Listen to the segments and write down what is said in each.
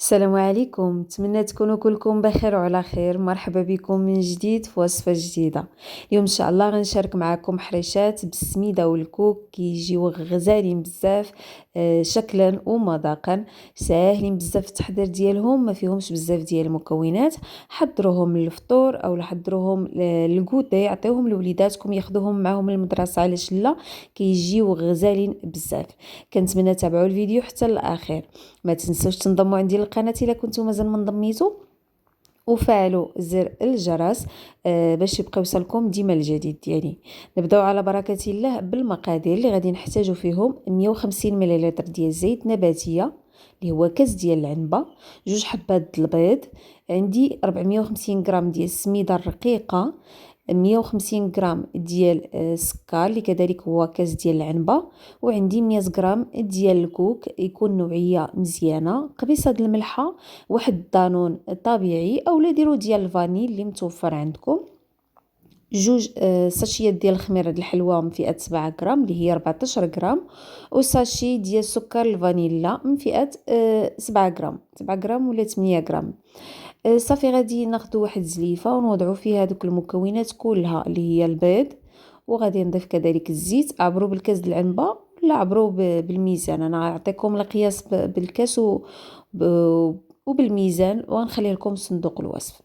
السلام عليكم، نتمنى تكونوا كلكم بخير وعلى خير. مرحبا بكم من جديد في وصفة جديدة. اليوم ان شاء الله غنشارك معكم حريشات بالسميدة والكوك كيجيو غزالين بزاف، شكلا ومذاقا. ساهلين بزاف التحضير ديالهم، ما فيهمش بزاف ديال المكونات. حضروهم للفطور او حضروهم للغوتي، عطيوهم لوليداتكم ياخذوهم معهم للمدرسة، علاش لا؟ كيجيو غزالين بزاف. كنتمنى تابعوا الفيديو حتى الاخير. ما تنسوش تنضموا عندي للقناه الا كنتم مازال ما انضميتوا، وفعلوا زر الجرس باش يبقى يوصلكم ديما الجديد ديالي. نبداو على بركه الله بالمقادير اللي غادي نحتاجو فيهم: 150 ملل ديال زيت نباتيه اللي هو كاس ديال العنبه، جوج حبات البيض، عندي 450 غرام ديال السميده الرقيقه، 150 غرام ديال السكر اللي كذلك هو كاس ديال العنبه، وعندي 100 غرام ديال الكوك يكون نوعيه مزيانه، قبيصه د الملحه، واحد دانون طبيعي اولا ديروا ديال الفاني اللي متوفر عندكم، جوج ساشيات ديال الخميره د الحلوى من فئه 7 غرام اللي هي 14 غرام، وساشي ديال سكر الفانيلا من فئه 7 غرام 7 غرام ولا 8 غرام. صافي غادي ناخذ واحد الزليفه ونوضعوا فيها هذوك المكونات كلها اللي هي البيض، وغادي نضيف كذلك الزيت. عبروا بالكاس د العنبه ولا عبروا بالميزان، انا غنعطيكم القياس بالكاس وبالميزان، وغنخلي لكم صندوق الوصف.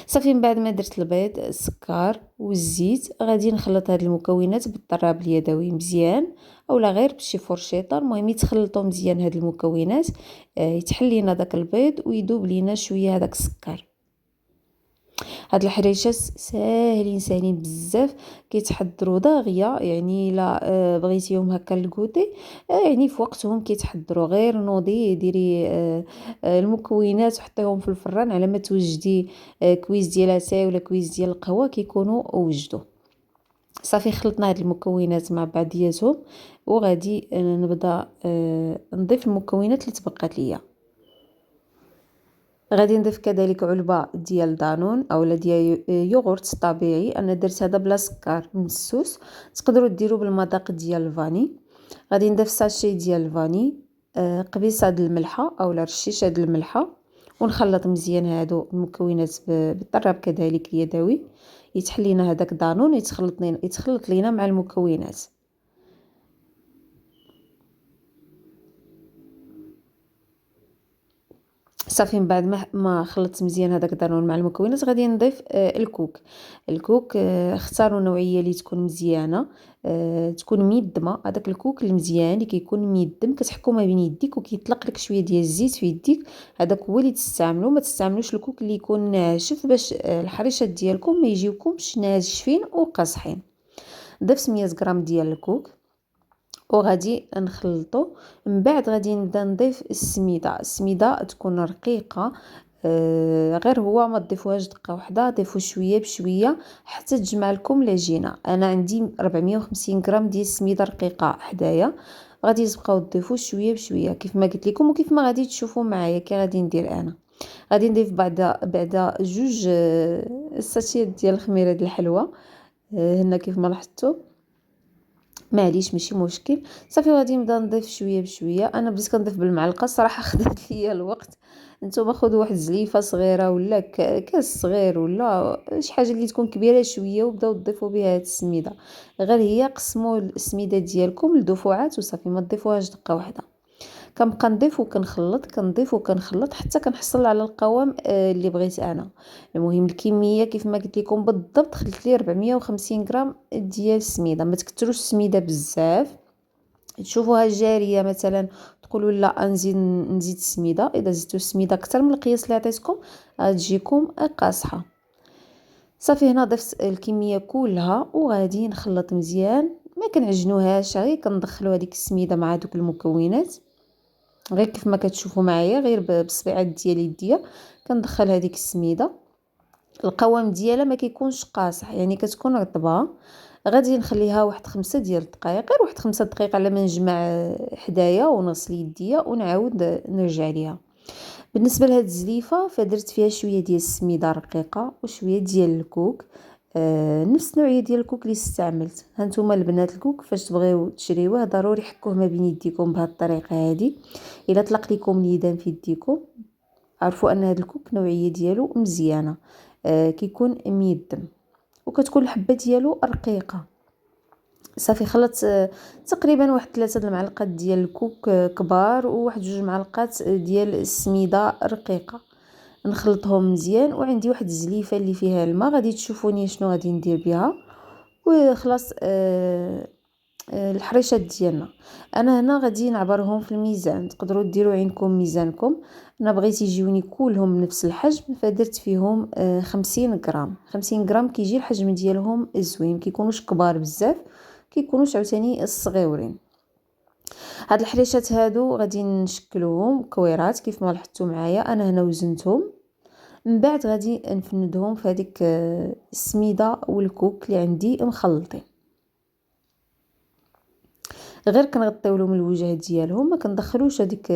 صافي من بعد ما درت البيض السكر والزيت، غادي نخلط هاد المكونات بالضراب اليدوي مزيان اولا غير بشي فرشيطه، المهم يتخلطوا مزيان هاد المكونات، يتحل لينا داك البيض ويذوب لينا شويه هذاك السكر. هاد الحريشات ساهلين بزاف، كيتحضروا داغيا، يعني الا بغيتيهم هكا للكوتي، يعني في وقتهم كيتحضروا. غير نوضي ديري المكونات وحطيهم في الفران على ما توجدي كويس ديال اتاي ولا كويس ديال القهوه كيكونوا وجدوا. صافي خلطنا هاد المكونات مع بعضياتهم، وغادي نبدا نضيف المكونات اللي تبقات ليا. غادي نضيف كذلك علبه ديال دانون اولا ديال يوغورت طبيعي، انا درت هذا بلا سكر مسوس، تقدروا ديروا بالمذاق ديال الفاني. غادي نضيف ساشي ديال الفاني، قبيصه د الملحه اولا رشيشه د الملحه، ونخلط مزيان هادو المكونات بالضراب كذلك يدوي، يتحل لينا هذاك دانون، يتخلط لينا مع المكونات. صافي من بعد ما خلطت مزيان هذاك الدانون مع المكونات، غادي نضيف الكوك اختاروا نوعيه اللي تكون مزيانه، تكون ميدمه. هذاك الكوك المزيان اللي كيكون ميدم كتحكو ما بين يديك وكيطلق لك شويه ديال الزيت في يديك، هذاك هو اللي تستعملوا. ما تستعملوش الكوك اللي يكون ناشف، باش الحريشات ديالكم ما يجيوكمش ناشفين وقاصحين. ضفت 100 غرام ديال الكوك وغادي نخلطو. من بعد غادي نبدا نضيف السميده تكون رقيقه، غير هو ما تضيفوهاش دقه واحده، ضيفوا شويه بشويه حتى تجمع لكم العجينه. انا عندي 450 غرام ديال السميده رقيقه حدايا، غادي تبقاو تضيفوا شويه بشويه كيف ما قلت لكم وكيف ما غادي تشوفوا معايا كي غادي ندير انا. غادي نضيف بعد جوج ساشيات ديال الخميره ديال الحلوى، هنا كيف ما لاحظتوا، معليش ماشي مشكل. صافي غادي نبدا نضيف شويه بشويه. انا بديت كنضيف بالمعلقه صراحه خدات ليا الوقت. نتوما خذوا واحد الزليفه صغيره ولا كاس صغير ولا شي حاجه اللي تكون كبيره شويه وبداو تضيفوا بها هاد السميده. غير هي قسموا السميده ديالكم لدفعات وصافي، ما تضيفوهاش دقه واحده. كنبقى نضيف وكنخلط كنضيف وكنخلط حتى كنحصل على القوام اللي بغيت انا. المهم الكميه كيف ما قلت لكم بالضبط، خدت لي 450 غرام ديال السميده. ما تكثروش السميده بزاف، تشوفوها جاريه مثلا تقولوا لا نزيد السميده. اذا زدتوا السميده اكثر من القياس اللي عطيتكم غتجيكم قاصحه. صافي هنا ضفت الكميه كلها وغادي نخلط مزيان، ما كنعجنوهاش، غير كندخلوا هذيك السميده مع دوك المكونات غير كيف ما كتشوفوا معايا، غير بالصبيعات ديال يديا كندخل هذيك السميده. القوام ديالها ما كيكونش قاصح، يعني كتكون رطبه. غادي نخليها واحد 5 ديال الدقائق، غير واحد 5 دقائق على ما نجمع حدايا ونغسل يديا ونعاود نرجع ليها. بالنسبه لهاد الزليفه فدرت فيها شويه ديال السميده رقيقه وشويه ديال الكوك، نفس النوعيه ديال الكوك اللي استعملت. هانتوما البنات الكوك فاش تبغيو تشريوه ضروري حكوه ما بين يديكم بهذه الطريقه هذه. الا طلق لكم اليدان في يديكم عرفوا ان هذا الكوك النوعيه ديالو مزيانه. كيكون ميدم وكتكون الحبه ديالو رقيقه. صافي خلطت تقريبا واحد 3 المعالق ديال الكوك كبار وواحد 2 معالق ديال السميده رقيقه. نخلطهم مزيان وعندي واحد الزليفه اللي فيها الماء غادي تشوفوني شنو غادي ندير بها. وخلاص الحريشات ديالنا انا هنا غادي نعبرهم في الميزان. تقدروا ديروا عينكم ميزانكم. انا بغيت يجيوني كلهم نفس الحجم فدرت فيهم 50 غرام. 50 غرام كيجي الحجم ديالهم زوين، كيكونوش كبار بزاف كيكونوش عاوتاني صغيورين. هاد الحريشات هادو غادي نشكلوهم كويرات كيف ما لاحظتوا معايا. انا هنا وزنتهم، من بعد غادي نفندهم في هذيك السميده والكوك اللي عندي مخلطين. غير كنغطيو لهم الوجه ديالهم، ما كندخلوش هذيك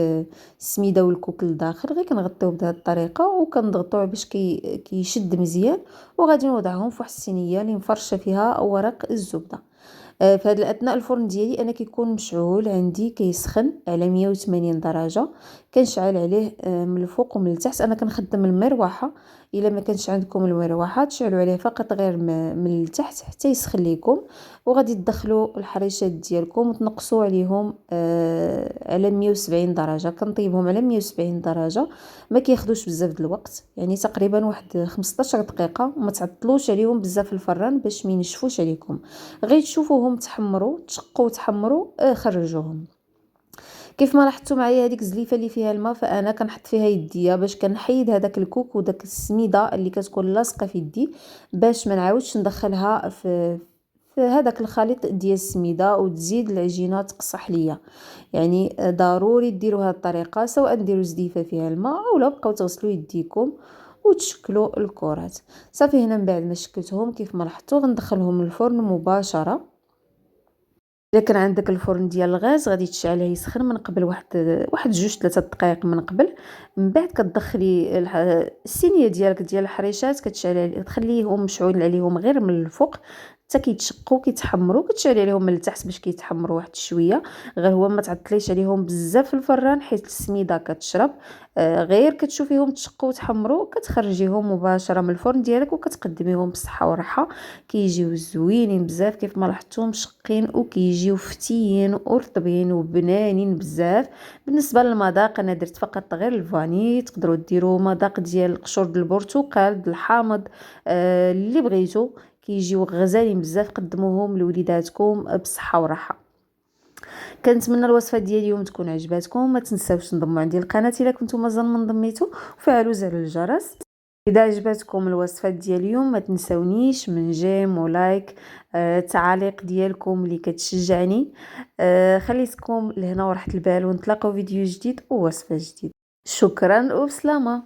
السميده والكوك لداخل، غير كنغطيو بهذه الطريقه وكنضغطوه باش كيشد مزيان. وغادي نوضعهم في واحد الصينيه اللي مفرشه فيها ورق الزبده. في هذا الاثناء الفرن ديالي انا كيكون مشعول عندي كيسخن على 180 درجه. كنشعل عليه من الفوق ومن التحت. انا كنخدم المروحه، الا ما كانش عندكم المروحه تشعلوا عليه فقط غير من التحت حتى يسخن لكم. وغادي تدخلوا الحريشات ديالكم وتنقصوا عليهم على 170 درجه. كنطيبهم على 170 درجه، ما كياخذوش بزاف د الوقت، يعني تقريبا واحد 15 دقيقه. وما تعطلوش عليهم بزاف في الفران باش ما ينشفوش عليكم. غير تشوفوهم تحمروا تشقوا تحمروا خرجوهم. كيف ما لاحظتوا معايا هذيك الزليفه اللي فيها الماء فانا كنحط فيها يديا باش كنحيد هذاك الكوك وداك السميده اللي كتكون لاصقه في يدي، باش ما نعاودش ندخلها في هذاك الخليط ديال السميده وتزيد العجينه تقصح ليا. يعني ضروري ديروا هذه الطريقه، سواء ديروا زليفه فيها الماء اولا بقاو تغسلوا يديكم وتشكلوا الكرات. صافي هنا من بعد ما شكلتهم كيف ما لاحظتوا غندخلهم للفرن مباشره. الا كان عندك الفرن ديال الغاز غادي تشعله يسخن من قبل واحد 2-3 دقائق من قبل. من بعد كتدخلي الصينيه ديالك ديال الحريشات كتشعلي تخليهم مشعول عليهم غير من الفوق حتى كيتشقوا كيتحمروا. كتشعلي عليهم من التحت باش كيتحمروا واحد شويه، غير هو ما تعطليش عليهم بزاف في الفران حيت السميده كتشرب. غير كتشوفيهم تشقوا وتحمروا كتخرجيهم مباشره من الفرن ديالك وكتقدميهم بصحه وراحه. كيجيو زوينين بزاف كيف ما لاحظتوا مشقين وكيجيو فتيين ورطبين وبنانين بزاف. بالنسبه للمذاق انا درت فقط غير الفاني. تقدروا ديروا مذاق ديال قشور د البرتقال د الحامض اللي بغيتو. كيجيو غزالين بزاف. قدموهم لوليداتكم بصحه وراحه. كنتمنى الوصفه ديال اليوم تكون عجباتكم. ما تنساوش تنضموا عندي القناه الا كنتم مازال ما انضميتوا، وفعلوا زر الجرس. اذا عجبتكم الوصفه ديال اليوم ما تنساونيش من جيم ولايك. التعاليق ديالكم اللي كتشجعني. خليتكم لهنا وراحه البال ونتلاقاو فيديو جديد ووصفه جديده. شكرا وبسلامه.